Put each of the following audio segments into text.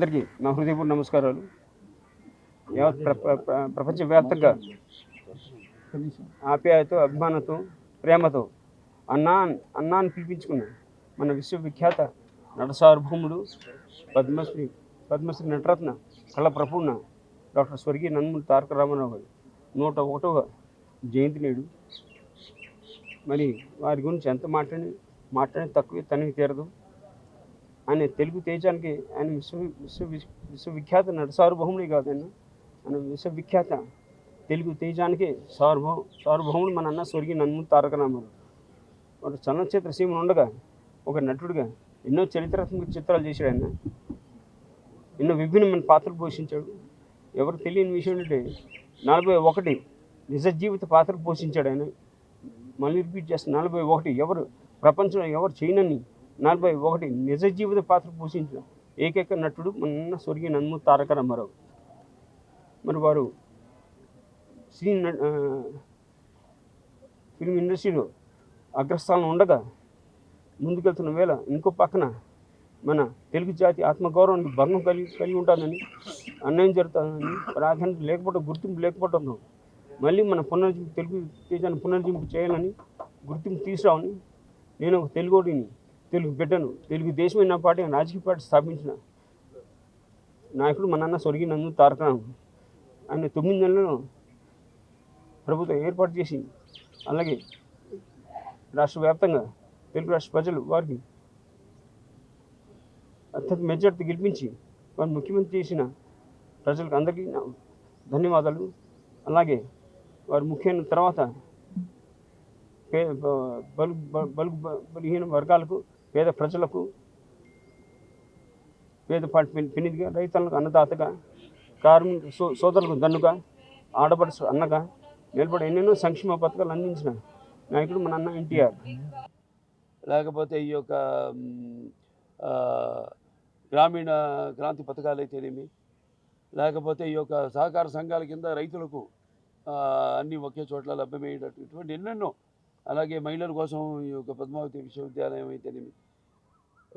అందరికీ నా హృదయపూర్వక నమస్కారాలు. యావత్ ప్రపంచవ్యాప్తంగా ఆప్యాయతో, అభిమానంతో, ప్రేమతో అన్నాన్ని పిలిపించుకున్న మన విశ్వవిఖ్యాత నట సార్వభౌముడు పద్మశ్రీ నటరత్న కళ ప్రపూర్ణ డాక్టర్ స్వర్గీయ నందమూరి తారక రామారావు గారు 101వ జయంతి నేడు. మరి వారి గురించి ఎంత మాట్లాడి తక్కువే తనివి తీరదు. ఆయన తెలుగు తేజానికి ఆయన విశ్వవిఖ్యాత నట సార్వభౌముడే కాదు, ఆయన విశ్వవిఖ్యాత తెలుగు తేజానికి సార్వభౌముడు మన అన్న స్వర్గీయ నందమూరి తారక రామారావు. వాడు చలనచిత్ర సీమను ఉండగా ఒక నటుడిగా ఎన్నో చరిత్రాత్మక చిత్రాలు చేశాడు. ఆయన ఎన్నో విభిన్నమైన పాత్రలు పోషించాడు. ఎవరు తెలియని విషయం ఏంటంటే 41 నిజ జీవిత పాత్రలు పోషించాడు ఆయన. మళ్ళీ రిపీట్ చేస్తాను, 41 ప్రపంచంలో ఎవరు చేయనని 41 నిజ జీవిత పాత్ర పోషించిన ఏకైక నటుడు మన స్వర్గీయ నందమూరి తారక రామారావు. మరి వారు ఫిల్మ్ ఇండస్ట్రీలో అగ్రస్థానం ఉండగా ముందుకెళ్తున్న వేళ ఇంకో పక్కన మన తెలుగు జాతి ఆత్మగౌరవానికి భంగం కలిగి ఉంటుందని, అన్యాయం జరుగుతుందని, ప్రాధాన్యత లేకపోవడం, గుర్తింపు లేకపోవడంతో మళ్ళీ మన తెలుగు తేజాన్ని పునర్జీవింపు చేయాలని, గుర్తింపు తీసుకురావని నేను ఒక తెలుగుడిని, తెలుగు బిడ్డను, తెలుగు దేశమైన పార్టీ రాజకీయ పార్టీ స్థాపించిన నాయకుడు మన అన్న స్వర్గీయ నందమూరి తారక రామారావు. ఆయన 9 నెలలను ప్రభుత్వం ఏర్పాటు చేసి, అలాగే రాష్ట్ర వ్యాప్తంగా తెలుగు రాష్ట్ర ప్రజలు వారికి అత్యంత మెజార్టీ గెలిపించి వారు ముఖ్యమంత్రి చేసిన ప్రజలకు అందరికీ ధన్యవాదాలు. అలాగే వారు ముఖ్యమైన తర్వాత బలహీన వర్గాలకు, పేద ప్రజలకు, పేద పెన్నిదిగా, రైతులకు అన్నదాతగా, కార్మిక సోదరులకు దన్నుగా, ఆడపడుచు అన్నగా నిలబడి ఎన్నెన్నో సంక్షేమ పథకాలు అందించిన నాయకుడు మన అన్న ఎన్టీఆర్. లేకపోతే ఈ యొక్క గ్రామీణ క్రాంతి పథకాలు అయితేనేమి, లేకపోతే ఈ యొక్క సహకార సంఘాల కింద రైతులకు అన్నీ ఒకే చోట్ల లభ్యమయ్యేటట్టు ఇటువంటి ఎన్నెన్నో, అలాగే మహిళల కోసం ఈ యొక్క పద్మావతి విశ్వవిద్యాలయం అయితేనేమి,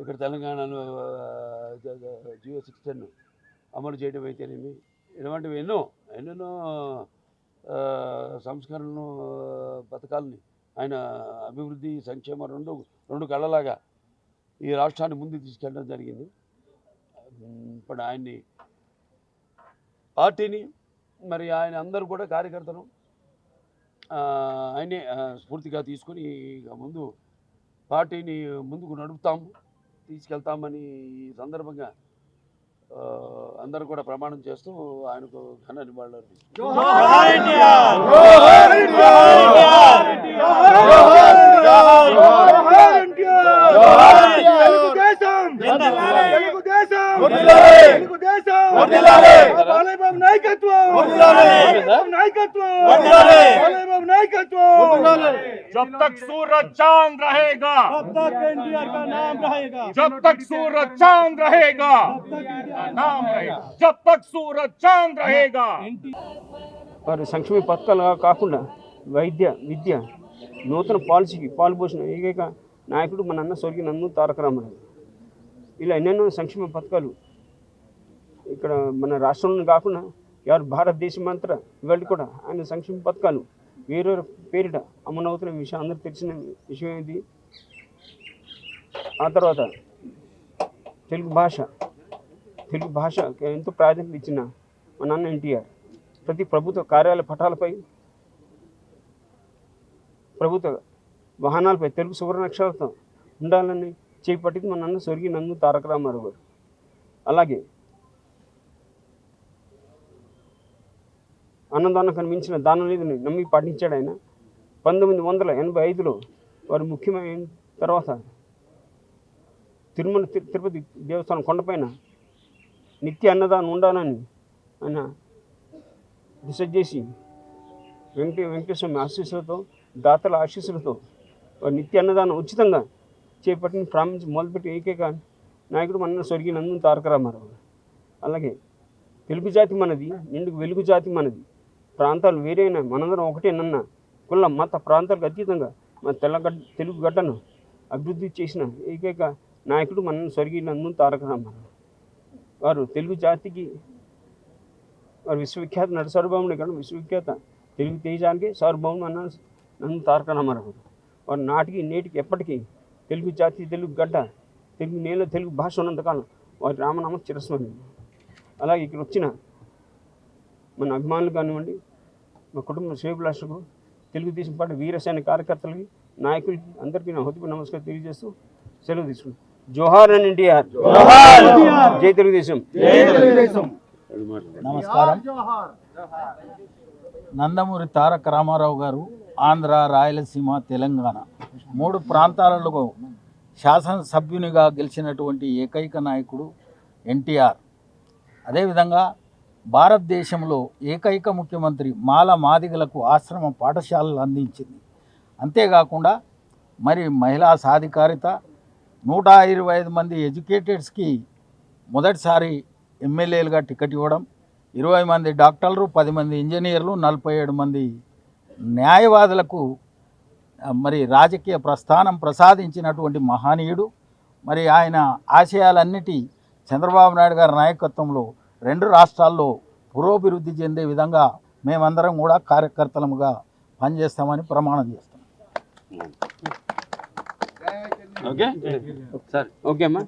ఇక్కడ తెలంగాణలో జియో 610 అమలు చేయడం అయితేనేమి, ఇటువంటివి ఎన్నెన్నో సంస్కరణలు, పథకాలని ఆయన అభివృద్ధి, సంక్షేమ రెండు కళ్ళలాగా ఈ రాష్ట్రాన్ని ముందుకు తీసుకెళ్ళడం జరిగింది. ఇప్పుడు ఆయన్ని, పార్టీని, మరి ఆయన అందరూ కూడా కార్యకర్తలు ఆయనే స్ఫూర్తిగా తీసుకుని ఇక ముందు పార్టీని ముందుకు తీసుకెళ్తామని ఈ సందర్భంగా అందరూ కూడా ప్రమాణం చేస్తూ ఆయనకు ఘన నివాళులు जब तक सूरज चांद रहेगा, तब तक एनटीआर का नाम रहेगा, जब तक सूरज चांद रहेगा, नाम रहेगा, जब तक सूरज चांद रहेगा. వారి సంక్షేమ పథకాలు కాకుండా వైద్య, విద్య, నూతన పాలసీకి పాల్పోసిన ఏకైక నాయకుడు మన అన్న స్వర్గీయ నందమూరి తారక రామారావు. ఇలా ఎన్నెన్నో సంక్షేమ పథకాలు ఇక్కడ మన రాష్ట్రంలో కాకుండా భారతదేశం అంతా ఇవాళ కూడా ఆయన సంక్షేమ పథకాలు వేరే పేరిట అమలవుతున్న విషయం అందరూ తెలిసిన విషయం ఇది. ఆ తర్వాత తెలుగు భాష ఎంతో ప్రాధాన్యత ఇచ్చిన మన అన్న ఎన్టీఆర్ ప్రతి ప్రభుత్వ కార్యాలయ పటాలపై, ప్రభుత్వ వాహనాలపై తెలుగు సువర్ణాక్షరాలతో ఉండాలని చేపట్టింది మన అన్న స్వర్గీయ నందమూరి తారక రామారావు గారు. అలాగే అన్నదానం కనిపించిన దానం లేదని నమ్మి పాటించాడు ఆయన. 1985లో వారు ముఖ్యమైన తర్వాత తిరుపతి దేవస్థానం కొండపైన నిత్య అన్నదానం ఉండాలని ఆయన డిసైడ్ చేసి వెంకటేశ్వర ఆశీస్సులతో, దాతల ఆశీస్సులతో వారు నిత్య అన్నదానం ఉచితంగా చేపట్టిన మొదలుపెట్టి ఏకైక నాయకుడు మన స్వర్గీయ నందమూరి తారక రామారావు. అలాగే తెలుగు జాతి మనది, నిండుకు వెలుగు జాతి మనది, ప్రాంతాలు వేరైనా మనందరం ఒకటేనన్న కుల మత ప్రాంతాలకు అతీతంగా మన తెలుగు గడ్డను అభివృద్ధి చేసిన ఏకైక నాయకుడు మన స్వర్గీయ నందమూరి తారక రామారావు. వారు తెలుగు జాతికి వారు విశ్వవిఖ్యాత నట సార్వభౌముడు కాదు, విశ్వవిఖ్యాత తెలుగు తేజానికి సార్వభౌముడు అన్న నందమూరి తారక రామారావు గారు. వారు నాటికి నేటికి ఎప్పటికీ తెలుగు జాతి, తెలుగు గడ్డ, తెలుగు నేల, తెలుగు భాష ఉన్నంతకాలం వారి రామనామం చిరస్మరణీయం. అలాగే ఇక్కడ వచ్చిన మన అభిమానులు కానివ్వండి, మా కుటుంబ శ్రేయభిలాషకు, తెలుగుదేశం పార్టీ వీరసేన కార్యకర్తలకి, నాయకులకి అందరికీ నా హృదయపూర్వక నమస్కారం తెలియజేస్తూ సెలవు తీసుకున్నాను. జోహార్ అండ్ ఎన్టీఆర్, జై తెలుగుదేశం. నమస్కారం. నందమూరి తారక రామారావు గారు ఆంధ్ర, రాయలసీమ, తెలంగాణ 3 ప్రాంతాలలో శాసనసభ్యునిగా గెలిచినటువంటి ఏకైక నాయకుడు ఎన్టీఆర్. అదేవిధంగా భారతదేశంలో ఏకైక ముఖ్యమంత్రి మాల మాదిగలకు ఆశ్రమ పాఠశాలలు అందించింది. అంతేకాకుండా మరి మహిళా సాధికారిత, 125 మంది ఎడ్యుకేటెడ్స్కి మొదటిసారి ఎమ్మెల్యేలుగా టికెట్ ఇవ్వడం, 20 మంది డాక్టర్లు, 10 మంది ఇంజనీర్లు, 47 మంది న్యాయవాదులకు మరి రాజకీయ ప్రస్థానం ప్రసాదించినటువంటి మహనీయుడు. మరి ఆయన ఆశయాలన్నిటి చంద్రబాబు నాయుడు గారి నాయకత్వంలో 2 రాష్ట్రాల్లో పురోభివృద్ధి చెందే విధంగా మేమందరం కూడా కార్యకర్తలముగా పనిచేస్తామని ప్రమాణం చేస్తాం. ఓకే సార్, ఓకే అమ్మా.